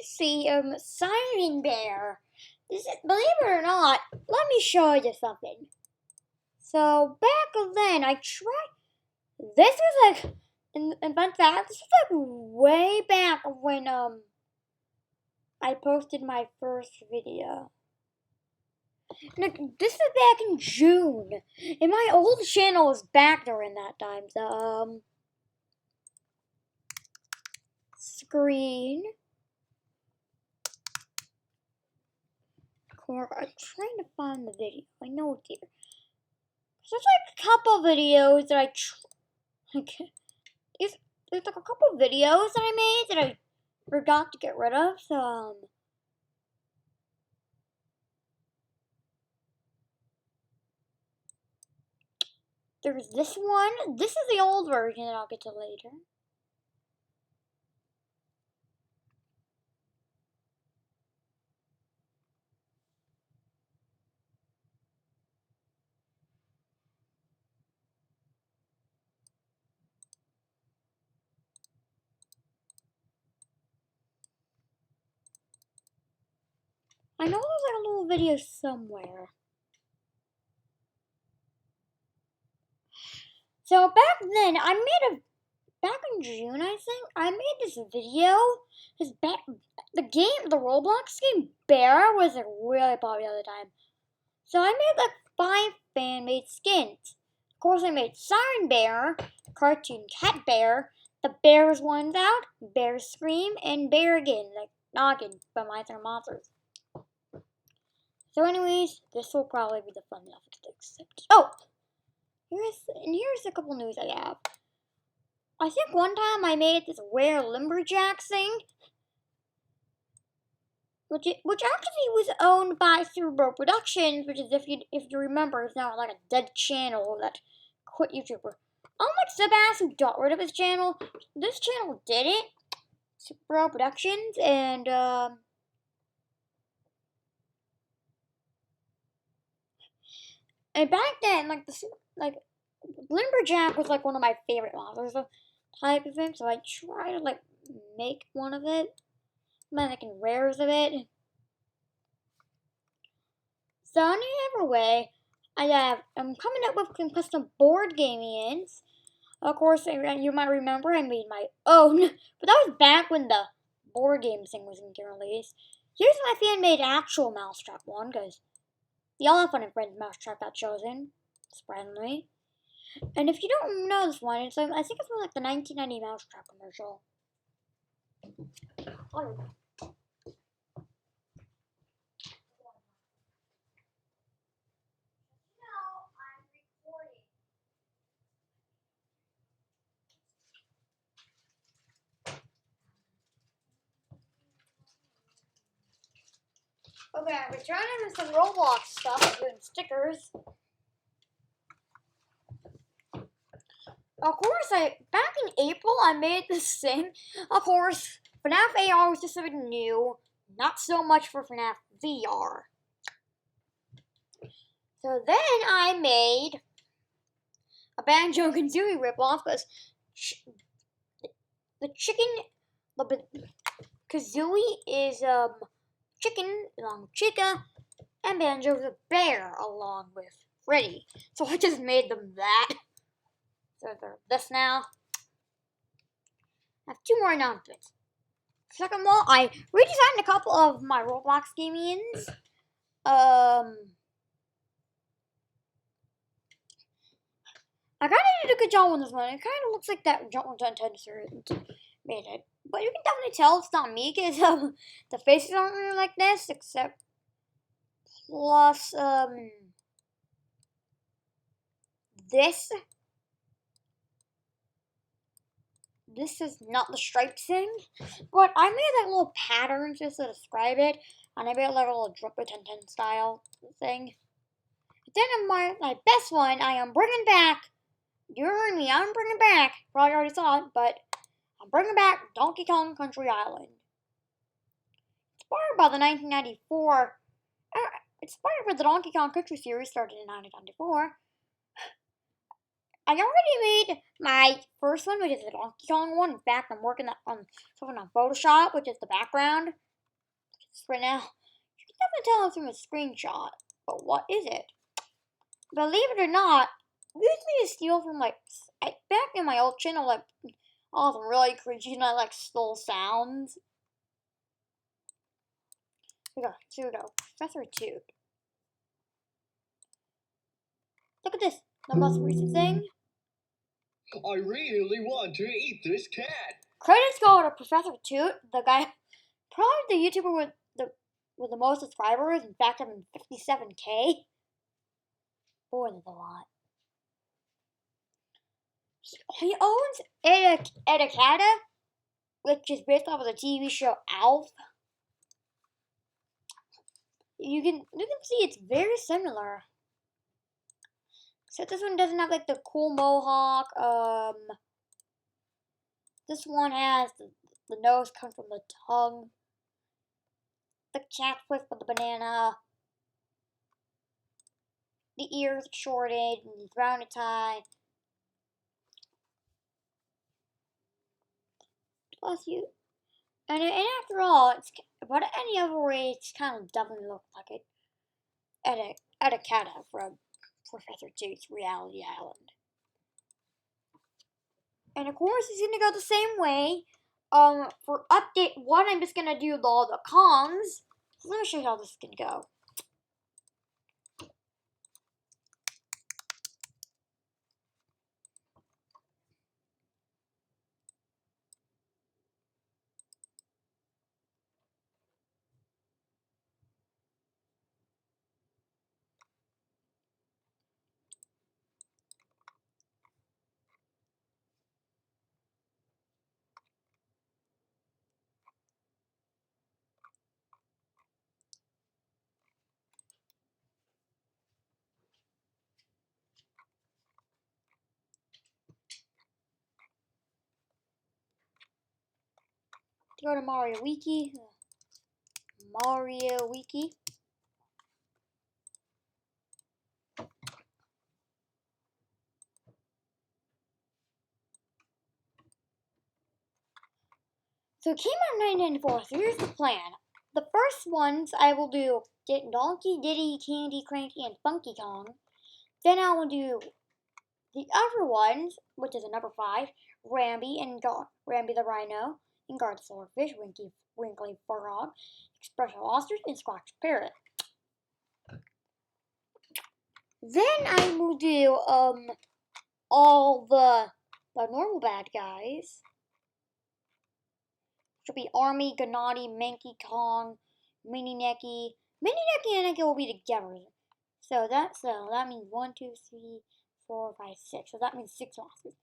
see, Siren Bear. Believe it or not, let me show you something. So back then, I tried. This was like, in fun fact, this was like way back when I posted my first video. Like, this is back in June, and my old channel was back during that time. So screen. I'm trying to find the video. I know it's here. There's like a couple videos that there's like a couple videos that I made that I forgot to get rid of. So there's this one. This is the old version that I'll get to later. I know there's like a little video somewhere. So back then, back in June, I think, I made this video. The Roblox game Bear was like really popular at the time. So I made like 5 fan-made skins. Of course, I made Siren Bear, Cartoon Cat Bear, the Bears one's out, Bear Scream, and Bear Again, like Noggin by My Three Monsters. So anyways, this will probably be the fun enough to accept. Oh! Here's a couple news I have. I think one time I made this Rare Lumberjacks thing, which actually was owned by Cerebro Productions, which is if you remember, is now like a dead channel that quit YouTuber. Unlike Sebass, who got rid of his channel, this channel didn't. Cerebro Productions, and back then, like Lumberjack was like one of my favorite monsters of type of him, so I tried to like make one of it, making rares of it. So any other way, I'm coming up with some custom board game-ins. Of course, you might remember I made my own, but that was back when the board game thing was in release. Here's my fan-made actual Mousetrap one, because the Elephant and Friends Mousetrap got chosen, surprisingly. And if you don't know this one, I think it's from like the 1990 Mousetrap commercial. Okay, I'm returning with some Roblox stuff, doing stickers. Of course, back in April, I made this thing. Of course, FNAF AR was just something new, not so much for FNAF VR. So then I made a Banjo-Kazooie ripoff, because the Kazooie is chicken along with Chica, and Banjo's a bear along with Freddy. So I just made them that. So they're this now. I have 2 more announcements. Second of all, I redesigned a couple of my Roblox game-ins. I kind of did a good job on this one. It kind of looks like that Jump Tensor made it. But you can definitely tell it's not me, because the faces aren't really like this, except plus this is not the stripes thing, but I made like little patterns just to describe it, and I made like a little Jump 10 style thing. But then my best one, I am bringing back. You heard me, I'm bringing back. Probably already saw it, but I'm bringing back Donkey Kong Country Island. Inspired by the 1994, inspired by the Donkey Kong Country series started in 1994. I already made my first one, which is the Donkey Kong one. In fact, I'm working on something on Photoshop, which is the background. right now. You can definitely tell it's from a screenshot. But what is it? Believe it or not, I used to steal from back in my old channel, all the really cringy and stole sounds. Here we go. Professor Toot. Look at this. The most recent thing. I really want to eat this cat. Credits go to Professor Toot, the guy, probably the YouTuber with the most subscribers. In fact, I'm in 57K. Boy, that's a lot. He owns Edacata, which is based off of the TV show Alf. You can see it's very similar. Except this one doesn't have the cool mohawk. This one has the nose comes from the tongue. The cat twist with the banana. The ears shorted and the rounded tie. Plus you. And after all, it's about any other way, it's kind of doesn't look like it. Edacata from Professor Toot's Reality Island. And of course, it's gonna go the same way. For update 1, I'm just gonna do all the Kongs. So let me show you how this is gonna go. Go to Mario Wiki. Mario Wiki. So it came out in 1994, so here's the plan. The first ones I will do Donkey, Diddy, Candy, Cranky, and Funky Kong. Then I will do the other ones, which is a number 5, Rambi the Rhino, and Guard the Swordfish, Winkly Frog, Expression Monsters, and Squawk Parrot. Then I will do all the normal bad guys. Should be Army, Gennady, Mankey Kong, Mini Necky. Mini Necky and Necky will be together. So that means 1, 2, 3, 4, 5, 6. So that means 6 monsters.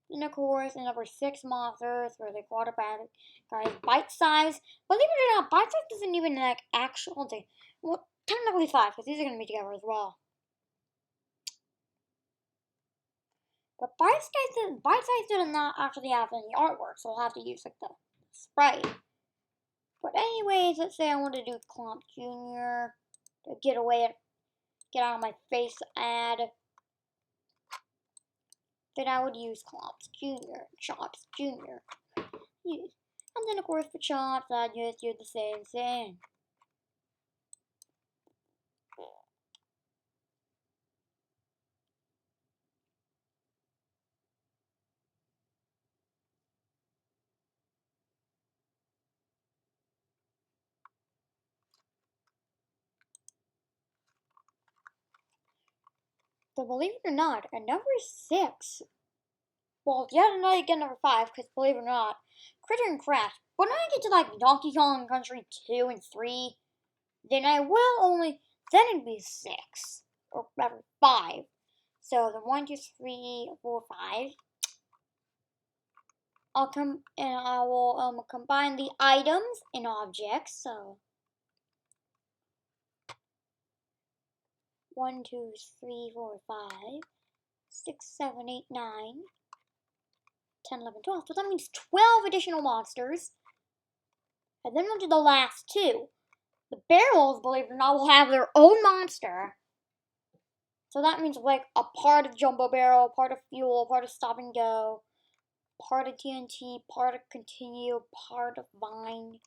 Then of course, the number 6 monsters for the quarterback guys, Bite Size. Believe it or not, Bite Size isn't even actual thing. Well, technically 5, because these are gonna be together as well. But Bite Size did not actually have any artwork, so I'll have to use the sprite. But anyways, let's say I want to do Clomp Jr. to get out of my face ad. Then I would use Clomps Jr., Chops Jr. And then of course for Chops, I'd just do the same thing. So believe it or not, at number 6, well, yet another again number 5, because believe it or not, Critter and Crash. When I get to Donkey Kong Country 2 and 3, then then it'd be 6, or rather 5. So the 1, 2, 3, 4, 5. I will combine the items and objects. So 1, 2, 3, 4, 5, 6, 7, 8, 9, 10, 11, 12. So that means 12 additional monsters. And then we'll do the last 2. The barrels, believe it or not, will have their own monster. So that means a part of Jumbo Barrel, part of Fuel, part of Stop and Go, part of TNT, part of Continue, part of Vine.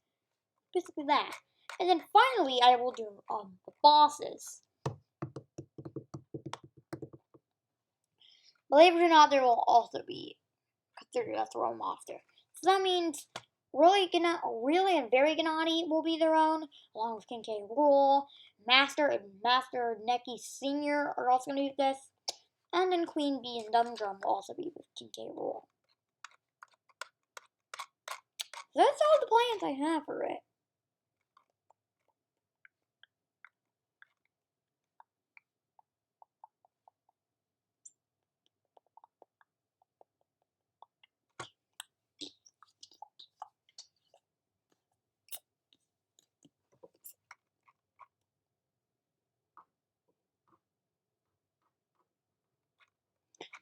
Basically that. And then finally, I will do the bosses. Believe it or not, there will also be considered a throw monster. So that means really and very Gennady will be their own, along with King K. Rool. Master and Master Neki Sr. are also going to do this. And then Queen Bee and Dumb Drum will also be with King K. Rool. So that's all the plans I have for it.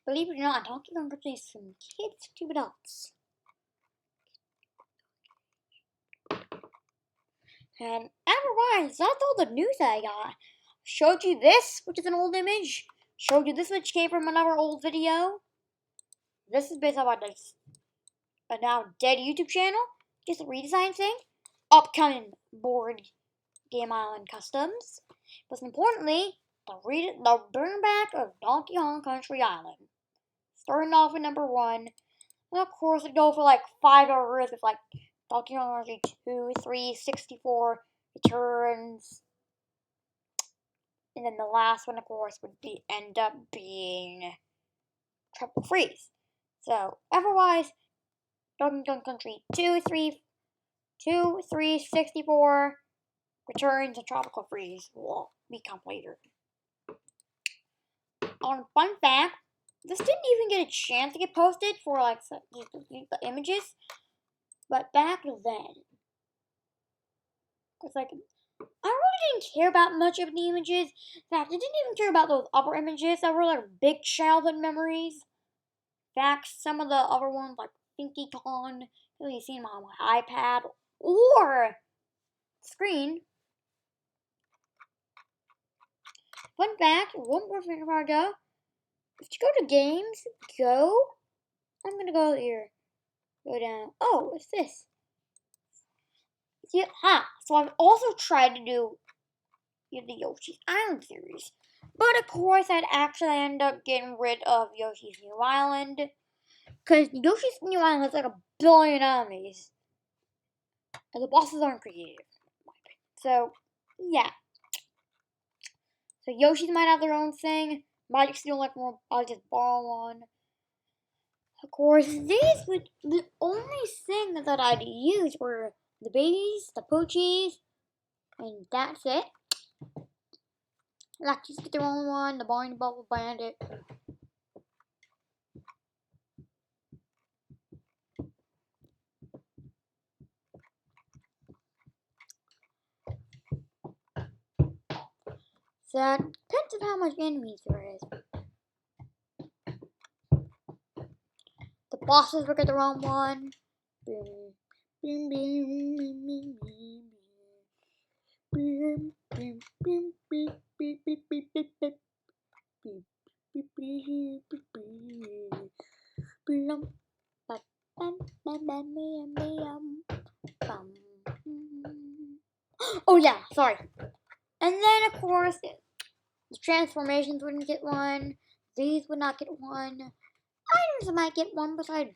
Believe it or not, Donkey Kong plays some kids to adults. And otherwise, that's all the news I got. Showed you this, which is an old image. Showed you this, which came from another old video. This is based on a now dead YouTube channel. Just a redesign thing. Upcoming board Game Island customs. Most importantly, the bring back of Donkey Kong Country Island. Starting off with number 1. And of course, it go for like 5 hours with like Donkey Kong Country 2, 3, 64 returns. And then the last one, of course, would end up being Tropical Freeze. So, otherwise, Donkey Kong Country 2, 3, 64 returns and Tropical Freeze will be completed. On fun fact, this didn't even get a chance to get posted for like the images, but back then, it's like I really didn't care about much of the images. In fact, I didn't even care about those other images that were like big childhood memories. In fact, some of the other ones like Pinky Kong, you've seen them on my iPad or screen. Fun fact, one more thing before I go. If you go to games, I'm gonna go here. Go down. Oh, what's this? Yeah, so I've also tried to do the Yoshi's Island series. But of course, I'd actually end up getting rid of Yoshi's New Island. Because Yoshi's New Island has like a billion enemies. And the bosses aren't creative. So, yeah. So Yoshi's might have their own thing. Might steal like more, I'll just borrow one. Of course, the only thing that I'd use were the babies, the poochies, and that's it. Lucky's get their own one, the Barney Bubble Bandit. So that depends on how much enemies there is. The bosses will get their own one. Oh yeah, sorry. And then of course the transformations wouldn't get one. These would not get one. Items might get one besides,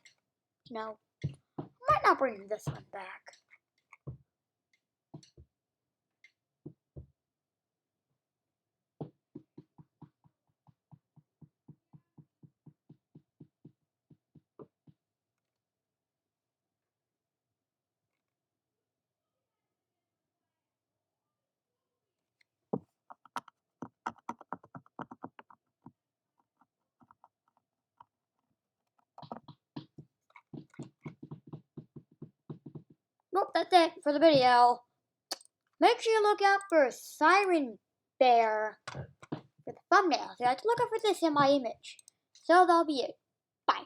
might not bring this one back. Nope, that's it for the video. Make sure you look out for Siren Bear for the thumbnail. So I have to look out for this in my image. So that'll be it.